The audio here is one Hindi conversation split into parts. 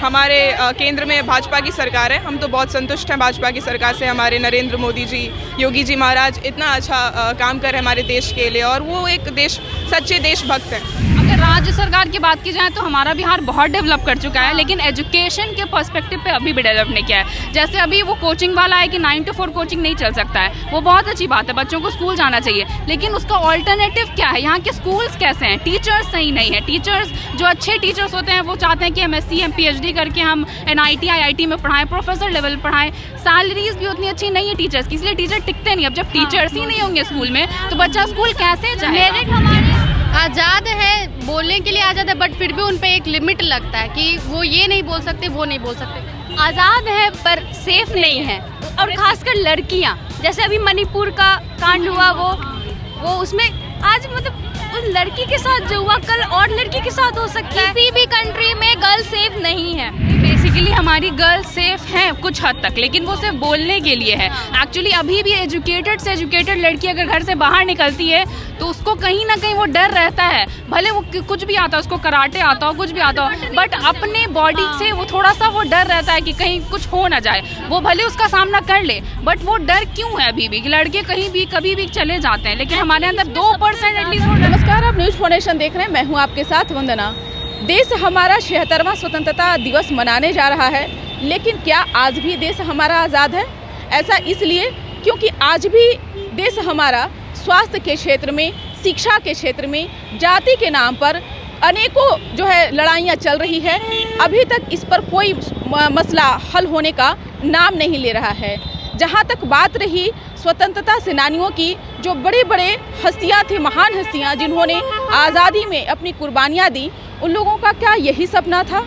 हमारे केंद्र में भाजपा की सरकार है। हम तो बहुत संतुष्ट हैं भाजपा की सरकार से। हमारे नरेंद्र मोदी जी, योगी जी महाराज इतना अच्छा काम कर रहे हैं हमारे देश के लिए, और वो एक सच्चे देशभक्त हैं। अगर राज्य सरकार की बात की जाए तो हमारा बिहार बहुत डेवलप कर चुका है, लेकिन एजुकेशन के पर्सपेक्टिव पे अभी भी डेवलप नहीं किया है। जैसे अभी वो कोचिंग वाला है कि 9 to 4 कोचिंग नहीं चल सकता है, वो बहुत अच्छी बात है, बच्चों को स्कूल जाना चाहिए, लेकिन उसका ऑल्टरनेटिव क्या है? यहाँ के स्कूल्स कैसे हैं? टीचर्स सही नहीं है। टीचर्स जो अच्छे टीचर्स होते हैं वो चाहते हैं कि MSc PhD करके हम NIT IIT में पढ़ाएं, प्रोफेसर लेवल पढ़ाएं। सैलरीज भी उतनी अच्छी नहीं है टीचर्स की, इसलिए टीचर टिकते नहीं। अब जब टीचर्स ही नहीं होंगे स्कूल में तो बच्चा स्कूल कैसे जाएगा? मेरिट हमारे आज़ाद है, बोलने के लिए आज़ाद है, बट फिर भी उन पे एक लिमिट लगता है कि वो ये नहीं बोल सकते, वो नहीं बोल सकते। आज़ाद है पर सेफ नहीं है, और खासकर लड़कियां, जैसे अभी मणिपुर का कांड हुआ, वो उसमें आज मतलब उस लड़की के साथ जो हुआ कल और लड़की के साथ हो सकता है। किसी भी कंट्री में गर्ल सेफ नहीं है। बेसिकली हमारी गर्ल सेफ हैं कुछ हद तक, लेकिन वो सिर्फ बोलने के लिए है। एक्चुअली अभी भी एजुकेटेड से एजुकेटेड लड़की अगर घर से बाहर निकलती है तो उसको कहीं ना कहीं वो डर रहता है, भले वो कुछ भी आता हो, उसको कराटे आता हो, कुछ भी आता हो, बट अपने बॉडी से वो थोड़ा सा वो डर रहता है कि कहीं कुछ हो ना जाए। वो भले उसका सामना कर ले, बट वो डर क्यों है अभी भी? लड़के कहीं भी कभी भी चले जाते हैं, लेकिन हमारे अंदर 2% एटलीस्ट। नमस्कार, आप न्यूज फाउंडेशन देख रहे हैं, मैं हूं आपके साथ वंदना। देश हमारा 76वां स्वतंत्रता दिवस मनाने जा रहा है, लेकिन क्या आज भी देश हमारा आज़ाद है? ऐसा इसलिए क्योंकि आज भी देश हमारा स्वास्थ्य के क्षेत्र में, शिक्षा के क्षेत्र में, जाति के नाम पर अनेकों जो है लड़ाइयाँ चल रही है। अभी तक इस पर कोई मसला हल होने का नाम नहीं ले रहा है। जहाँ तक बात रही स्वतंत्रता सेनानियों की, जो बड़े बड़े हस्तियाँ थी, महान हस्तियाँ जिन्होंने आज़ादी में अपनी कुर्बानियाँ दी, उन लोगों का क्या यही सपना था?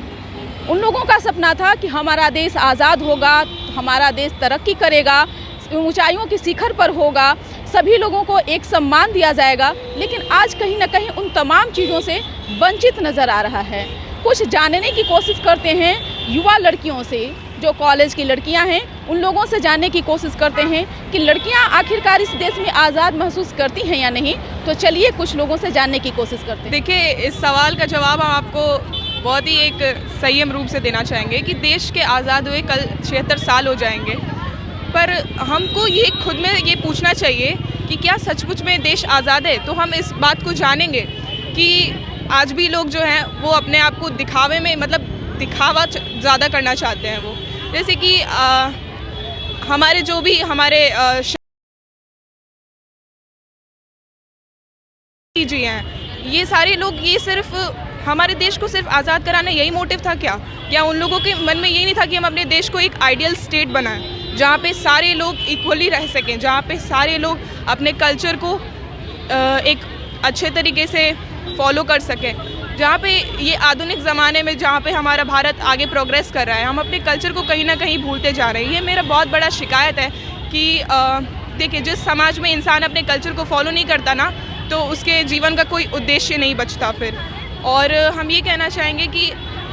उन लोगों का सपना था कि हमारा देश आज़ाद होगा, हमारा देश तरक्की करेगा, ऊंचाइयों की शिखर पर होगा, सभी लोगों को एक सम्मान दिया जाएगा। लेकिन आज कहीं ना कहीं उन तमाम चीज़ों से वंचित नज़र आ रहा है। कुछ जानने की कोशिश करते हैं युवा लड़कियों से, जो कॉलेज की लड़कियां हैं, उन लोगों से जानने की कोशिश करते हैं कि लड़कियां आखिरकार इस देश में आज़ाद महसूस करती हैं या नहीं। तो चलिए कुछ लोगों से जानने की कोशिश करते हैं। देखिए, इस सवाल का जवाब हम आपको बहुत ही एक संयम रूप से देना चाहेंगे कि देश के आज़ाद हुए कल 76 साल हो जाएंगे, पर हमको ये खुद में ये पूछना चाहिए कि क्या सचमुच में देश आज़ाद है? तो हम इस बात को जानेंगे कि आज भी लोग जो हैं वो अपने आप को दिखावे में, मतलब दिखावा ज़्यादा करना चाहते हैं। वो जैसे कि हमारे जो भी हमारे जी हैं, ये सारे लोग, ये सिर्फ हमारे देश को सिर्फ आज़ाद कराना यही मोटिव था क्या? क्या उन लोगों के मन में यही नहीं था कि हम अपने देश को एक आइडियल स्टेट बनाएं, जहाँ पे सारे लोग इक्वली रह सकें, जहाँ पे सारे लोग अपने कल्चर को एक अच्छे तरीके से फॉलो कर सकें, जहाँ पे ये आधुनिक ज़माने में जहाँ पे हमारा भारत आगे प्रोग्रेस कर रहा है, हम अपने कल्चर को कहीं ना कहीं भूलते जा रहे हैं। ये मेरा बहुत बड़ा शिकायत है कि देखिए, जिस समाज में इंसान अपने कल्चर को फॉलो नहीं करता ना, तो उसके जीवन का कोई उद्देश्य नहीं बचता फिर। और हम ये कहना चाहेंगे कि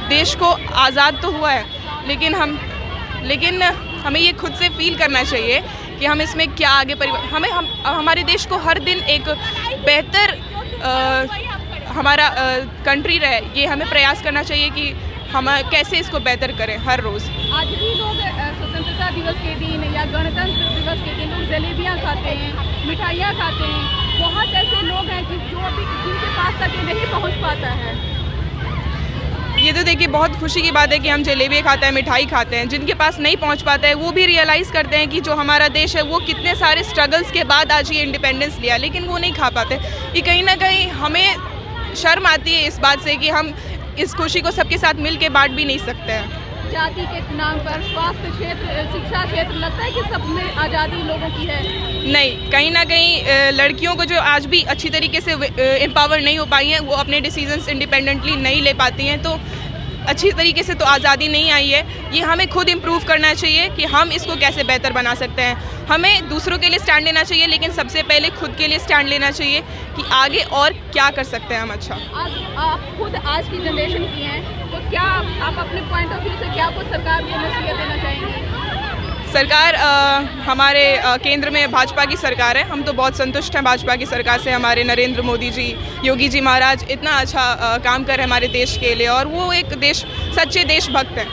देश को आज़ाद तो हुआ है, लेकिन हमें ये खुद से फील करना चाहिए कि हम इसमें क्या आगे हमारे देश को हर दिन एक बेहतर हमारा कंट्री रहे, ये हमें प्रयास करना चाहिए कि हम कैसे इसको बेहतर करें हर रोज़। आज भी लोग स्वतंत्रता दिवस के दिन या गणतंत्र दिवस के दिन लोग जलेबियाँ खाते हैं, मिठाइयाँ खाते हैं। बहुत ऐसे लोग हैं जिनके पास तक ये नहीं पहुँच पाता है। ये तो देखिए बहुत खुशी की बात है कि हम जलेबी खाते हैं, मिठाई खाते हैं। जिनके पास नहीं पहुंच पाता है वो भी रियलाइज़ करते हैं कि जो हमारा देश है वो कितने सारे स्ट्रगल्स के बाद आज ये इंडिपेंडेंस लिया, लेकिन वो नहीं खा पाते। ये कहीं ना कहीं हमें शर्म आती है इस बात से कि हम इस खुशी को सबके साथ मिल के बांट भी नहीं सकते हैं। जाति के नाम पर स्वास्थ्य क्षेत्र, शिक्षा क्षेत्र, लगता है कि सब में आज़ादी लोगों की है? नहीं, कहीं ना कहीं लड़कियों को जो आज भी अच्छी तरीके से एम्पावर नहीं हो पाई हैं, वो अपने डिसीजंस इंडिपेंडेंटली नहीं ले पाती हैं, तो अच्छी तरीके से तो आज़ादी नहीं आई है। ये हमें खुद इम्प्रूव करना चाहिए कि हम इसको कैसे बेहतर बना सकते हैं। हमें दूसरों के लिए स्टैंड लेना चाहिए, लेकिन सबसे पहले खुद के लिए स्टैंड लेना चाहिए कि आगे और क्या कर सकते हैं हम अच्छा। आप खुद आज की जनरेशन की हैं, तो क्या आप अपने पॉइंट ऑफ व्यू से क्या कुछ सरकार को नसीहत देना चाहेंगे? सरकार हमारे केंद्र में भाजपा की सरकार है। हम तो बहुत संतुष्ट हैं भाजपा की सरकार से। हमारे नरेंद्र मोदी जी, योगी जी महाराज इतना अच्छा काम कर रहे हैं हमारे देश के लिए, और वो एक सच्चे देशभक्त हैं।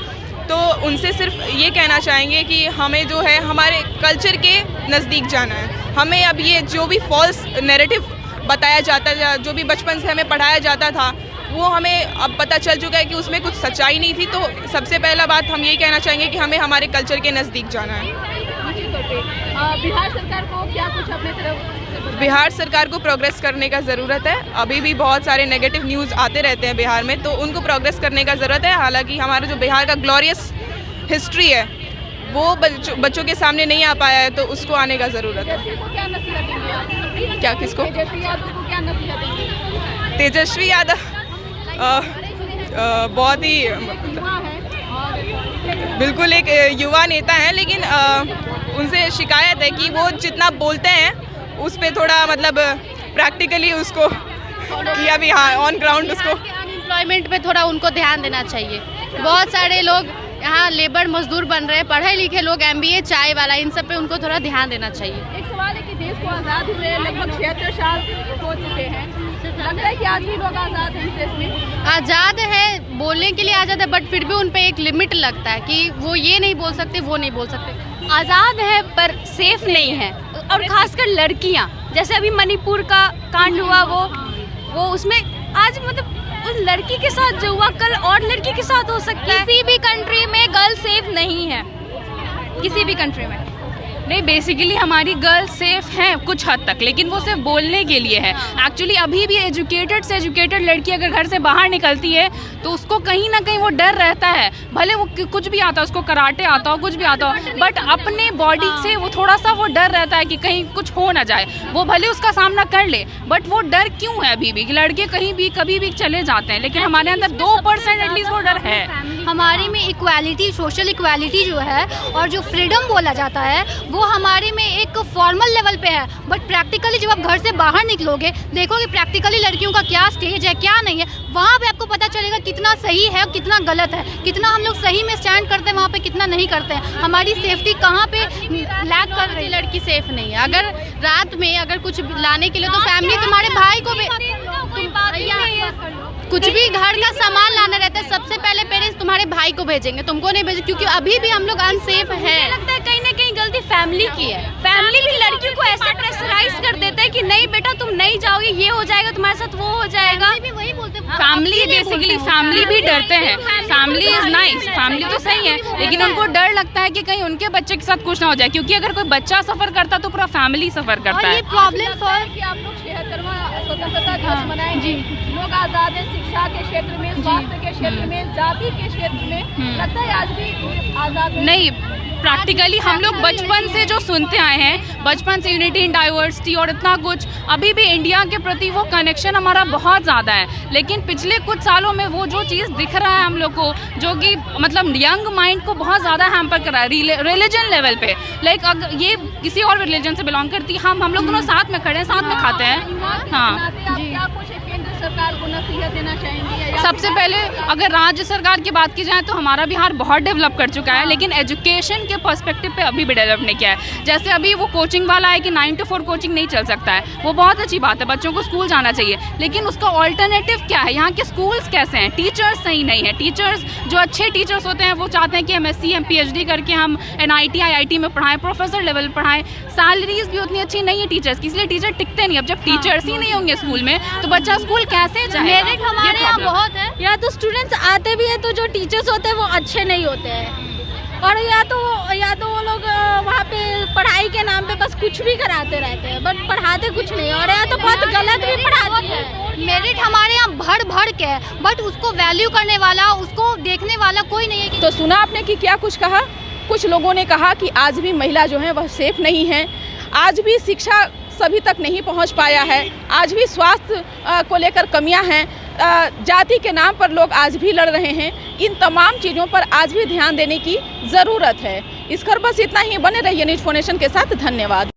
तो उनसे सिर्फ ये कहना चाहेंगे कि हमें जो है हमारे कल्चर के नज़दीक जाना है। हमें अब ये जो भी फॉल्स नैरेटिव बताया जाता था, जो भी बचपन से हमें पढ़ाया जाता था, वो हमें अब पता चल चुका है कि उसमें कुछ सच्चाई नहीं थी। तो सबसे पहला बात हम यही कहना चाहेंगे कि हमें हमारे कल्चर के नज़दीक जाना है। बिहार सरकार को क्या कुछ अपने तरफ? बिहार सरकार को प्रोग्रेस करने का ज़रूरत है। अभी भी बहुत सारे नेगेटिव न्यूज़ आते रहते हैं बिहार में, तो उनको प्रोग्रेस करने का ज़रूरत है। हालांकि हमारा जो बिहार का ग्लोरियस हिस्ट्री है वो बच्चों के सामने नहीं आ पाया है, तो उसको आने का ज़रूरत है। क्या किसको? तेजस्वी यादव बहुत ही बिल्कुल एक युवा नेता हैं, लेकिन उनसे शिकायत है कि वो जितना बोलते हैं उस पे थोड़ा मतलब प्रैक्टिकली उसको किया भी, हाँ ऑन ग्राउंड उसको अनएम्प्लॉयमेंट पे थोड़ा उनको ध्यान देना चाहिए। बहुत सारे लोग यहाँ लेबर मजदूर बन रहे हैं, पढ़े लिखे लोग, MBA चाय वाला, इन सब पे उनको थोड़ा ध्यान देना चाहिए। एक सवाल है कि देश को आज़ाद हुए लगभग 76 साल हो चुके हैं, लगता है कि आज भी लोग आज़ाद हैं इस देश में? आज़ाद है, बोलने के लिए आज़ाद है, बट फिर भी उन पे एक लिमिट लगता है कि वो ये नहीं बोल सकते, वो नहीं बोल सकते। आज़ाद है पर सेफ नहीं है, और खासकर लड़कियाँ, जैसे अभी मणिपुर का कांड हुआ, वो उसमें आज मतलब उस लड़की के साथ जो हुआ कल और लड़की के साथ हो सकता है। किसी भी कंट्री में गर्ल सेफ नहीं है, किसी भी कंट्री में नहीं। बेसिकली हमारी गर्ल्स सेफ हैं कुछ हद तक, लेकिन वो सिर्फ बोलने के लिए है। एक्चुअली अभी भी एजुकेटेड से एजुकेटेड लड़की अगर घर से बाहर निकलती है तो उसको कहीं ना कहीं वो डर रहता है, भले वो कुछ भी आता हो, उसको कराटे आता हो, कुछ भी आता हो, बट अपने बॉडी से वो थोड़ा सा वो डर रहता है कि कहीं कुछ हो ना जाए। वो भले उसका सामना कर ले, बट वो डर क्यों है अभी भी? लड़के कहीं भी कभी भी चले जाते हैं, लेकिन हमारे अंदर 2% एटलीस्ट वो डर है। हमारे में इक्वालिटी, सोशल इक्वालिटी जो है और जो फ्रीडम बोला जाता है वो हमारे में एक फॉर्मल लेवल पे है, बट प्रैक्टिकली जब आप घर से बाहर निकलोगे, देखोगे प्रैक्टिकली लड़कियों का क्या स्टेज है, क्या नहीं है, वहाँ पे आपको पता चलेगा कितना सही है और कितना गलत है, कितना हम लोग सही में स्टैंड करते हैं, वहाँ पे कितना नहीं करते हैं, हमारी सेफ्टी कहाँ पे लैक कर रही है। लड़की सेफ नहीं है। अगर रात में अगर कुछ लाने के लिए तो फैमिली तुम्हारे भाई को कुछ भी घर का सामान लाना रहता है, सबसे पहले पेरेंट्स तुम्हारे भाई को भेजेंगे, तुमको नहीं भेजेंगे, क्योंकि अभी भी हम लोग अनसेफ हैं। लगता है कहीं ना कहीं गलती फैमिली की है। फैमिली भी लड़कियों को ऐसे प्रेशराइज कर देते हैं कि नहीं बेटा तुम नहीं जाओगे, ये हो जाएगा तुम्हारे साथ, वो हो जाएगा। वही बोलते हैं फैमिली, बेसिकली फैमिली भी डरते हैं। फैमिली इज नाइस, फैमिली तो सही है, लेकिन उनको डर लगता है कि कहीं उनके बच्चे के साथ कुछ ना हो जाए, क्योंकि अगर कोई बच्चा सफर करता तो पूरा फैमिली सफर करता है। प्रॉब्लम आप लोग 76वां स्वतंत्रता दिवस मनाएंगे जी, लोग आज़ाद है शिक्षा के क्षेत्र में, स्वास्थ्य के क्षेत्र में, जाति के क्षेत्र में, लगता है आज भी आज़ाद है? नहीं, प्रैक्टिकली हम लोग बचपन से जो सुनते आए हैं, बचपन से यूनिटी इन डाइवर्सिटी और इतना कुछ, अभी भी इंडिया के प्रति वो कनेक्शन हमारा बहुत ज़्यादा है, लेकिन पिछले कुछ सालों में वो जो चीज़ दिख रहा है हम लोग को, जो कि मतलब यंग माइंड को बहुत ज़्यादा हैम्पर कर रहा है रिलीजन लेवल पे। लाइक अगर ये किसी और रिलीजन से बिलोंग करती है, हम लोग दोनों साथ में खड़े हैं, साथ में खाते हैं। हाँ, सरकार को नसीहत देना चाहेंगे? सबसे पहले अगर राज्य सरकार की बात की जाए तो हमारा बिहार बहुत डेवलप कर चुका है, लेकिन एजुकेशन के पर्सपेक्टिव पे अभी भी डेवलप नहीं किया है। जैसे अभी वो कोचिंग वाला है कि 9 to 4 कोचिंग नहीं चल सकता है, वो बहुत अच्छी बात है, बच्चों को स्कूल जाना चाहिए, लेकिन उसका ऑल्टरनेटिव क्या है? यहाँ के स्कूल्स कैसे हैं? टीचर्स सही नहीं है। टीचर्स जो अच्छे टीचर्स होते हैं वो चाहते हैं कि MSc PhD करके हम NIT IIT में पढ़ाएं, प्रोफेसर लेवल पढ़ाएं, सैलरीज भी उतनी अच्छी नहीं है टीचर्स की, इसलिए टीचर टिकते नहीं। अब जब टीचर्स ही नहीं होंगे स्कूल में तो बच्चा स्कूल कैसे जाएगा? मेरिट हमारे यहाँ बहुत है। या तो स्टूडेंट्स आते भी हैं तो जो टीचर्स होते हैं वो अच्छे नहीं होते हैं, और या तो वो लोग वहाँ पे पढ़ाई के नाम पे बस कुछ भी कराते रहते हैं, बट पढ़ाते कुछ नहीं, और या तो बहुत गलत भी पढ़ाते हैं। मेरिट हमारे यहाँ भर के है, बट उसको वैल्यू करने वाला, उसको देखने वाला कोई नहीं है। तो सुना आपने कि क्या कुछ कहा? कुछ लोगों ने कहा कि आज भी महिला जो है वह सेफ नहीं है, आज भी शिक्षा सभी तक नहीं पहुंच पाया है, आज भी स्वास्थ्य को लेकर कमियां हैं, जाति के नाम पर लोग आज भी लड़ रहे हैं। इन तमाम चीज़ों पर आज भी ध्यान देने की ज़रूरत है। इस खबर बस इतना ही। बने रहिए न्यूज़ 4 नेशन के साथ। धन्यवाद।